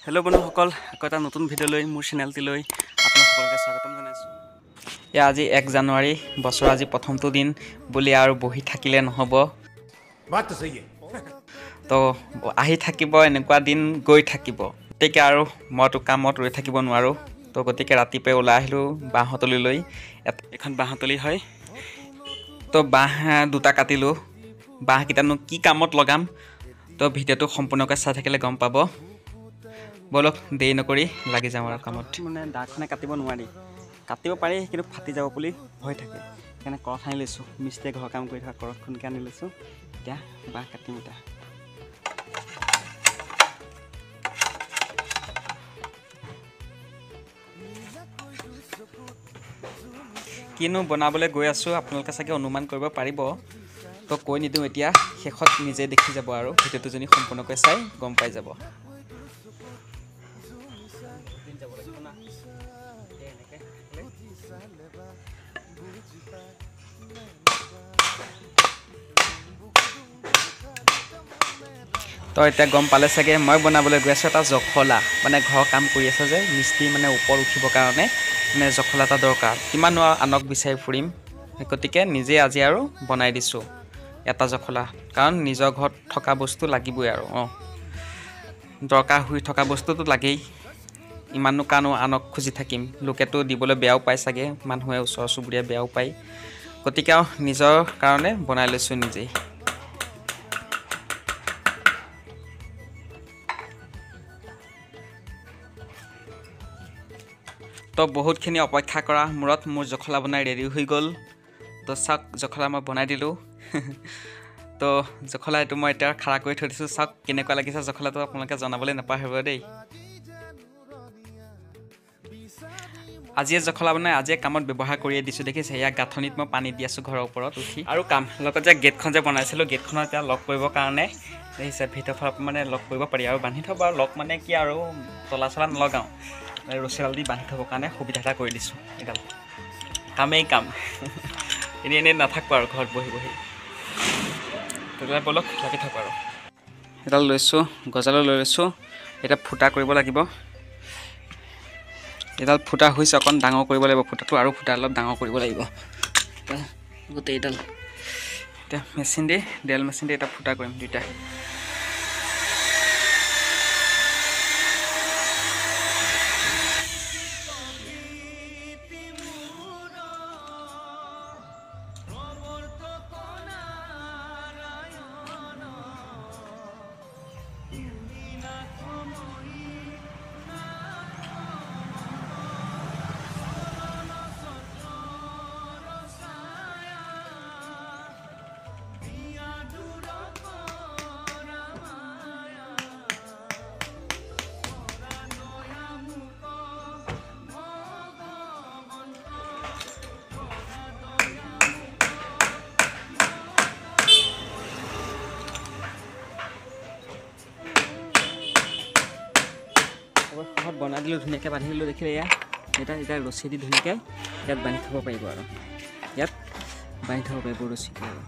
Hello बন্ধুসকল আকৌ এটা নতুন ভিডিঅ'লৈ মোৰ চেনেলটিলৈ আপোনাক সকলোকে স্বাগতম জনাইছো। ইয়া আজি 1 জানুৱাৰী বছৰ আজি প্ৰথমটো দিন বুলি আৰু বহি থাকিলে নহব। बात तो सही है। তো আহি থাকিব এনেকুৱা দিন গৈ থাকিব। গতিকে আৰু মইতো কামত ৰৈ থাকিব নোৱাৰো। তো গতিকে ৰাতিপুৱাই ওলাই আহিলো বাঁহতলিলৈ। এখন বাঁহতলি হয়। তো বাঁহ দুটা কাটিলো। বাঁহ কিটানো কি কামত লগাম তো ভিডিঅ'টো সম্পূৰ্ণকৈ চাই থাকিলে গম পাব। বলক দেৰি নকৰি লাগি যাওঁ আৰু কামত। মানে দাখনে কাটিব নোৱাৰি, কাটিব পাৰি কিন্তু ফাটি যাব বুলি ভয় থাকে। সেইকাৰণে কৰঠ আনি লৈছোঁ, মিস্ত্ৰীয়ে ঘৰৰ কাম কৰি থকা কৰঠখনকে আনি লৈছোঁ। এতিয়া বাঁহ কাটিম এতিয়া। কিনো বনাবলৈ গৈ আছোঁ আপোনালোকে চাগে অনুমান কৰিব পাৰিব। তো কৈ নিদিওঁ এতিয়া, শেষত নিজে দেখি যাব আৰু ভিডিঅ'টো যদি সম্পূৰ্ণকৈ চাই গম পাই যাব। তো এতিয়া গম পালে চাগে মই বনাবলৈ গৈ আছোঁ এটা জখলা, মানে ঘৰৰ কাম কৰি আছে যে মিস্ত্ৰী মানে ওপৰত উঠিবৰ কাৰণে মানে জখলা এটা দৰকাৰ। কিমান আনক বিচাৰি ফুৰিম, গতিকে নিজে আজি আৰু বনাই দিছোঁ এটা জখলা। কাৰণ নিজৰ ঘৰত থকা বস্তু লাগিবই আৰু দৰকাৰ হৈ থকা বস্তুটো লাগেই। ইমানো কানো আনক খুজি থাকিম, লোকেতো দিবলৈ বেয়াও পায় চাগে, মানুহে ওচৰ চুবুৰীয়া বেয়াও পায়। গতিকে আৰু নিজৰ কাৰণে বনাই লৈছোঁ নিজেই। তো বহুতখিনি অপেক্ষা কৰা মূৰত মোৰ জখলা বনাই ৰেডি হৈ গ'ল। তো চাওক জখলা মই বনাই দিলোঁ। তো জখলা এইটো মই এতিয়া খাৰা কৰি থৈ দিছোঁ। চাওক কেনেকুৱা লাগিছে জখলাটো, আপোনালোকে জনাবলৈ নাপাহৰিব দেই। আজিয়ে জখলা বনাই আজিয়ে কামত ব্যৱহাৰ কৰিয়ে দিছোঁ। দেখিছে এয়া গাঁথনিত মই পানী দি আছোঁ ঘৰৰ ওপৰত উঠি। আৰু কাম লগত যে গেটখন যে বনাইছিলোঁ, গেটখনত এতিয়া লক কৰিবৰ কাৰণে দেখিছে ভিতৰৰ ফালৰ মানে লক কৰিব পাৰি আৰু বান্ধি থ'ব। আৰু লক মানে কি আৰু তলা চলা নলগাওঁ, ৰছীডাল দি বান্ধি থ'বৰ কাৰণে সুবিধা এটা কৰি দিছোঁ। এডাল কামেই কাম। এনেই নাথাকোঁ আৰু ঘৰত বহি বহি। তেতিয়াহ'লে বলক লাগি থাকোঁ আৰু। এডাল লৈছোঁ, গজালৈ লৈ লৈছোঁ। এতিয়া ফুটা কৰিব লাগিব। এডাল ফুটা হৈছে, অকণ ডাঙৰ কৰিব লাগিব ফুটাটো, আৰু ফুটা অলপ ডাঙৰ কৰিব লাগিব গোটেইডাল। এতিয়া মেচিন দি ড্ৰিল মেচিন দি এটা ফুটা কৰিম দুইটা। বনাই দিলোঁ, ধুনীয়াকৈ বান্ধি দিলোঁ। দেখিলে এয়া এতিয়া ৰছী দি ধুনীয়াকৈ ইয়াত বান্ধি থ'ব পাৰিব আৰু ইয়াত বান্ধি থ'ব পাৰিব ৰছীটো আৰু।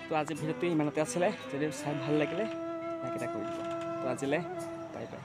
তো আজি ভিডিঅ'টো ইমানতে আছিলে। যদি চাই ভাল লাগিলে লাইক এটা কৰি দিব। তো আজিলৈ বাই বাই।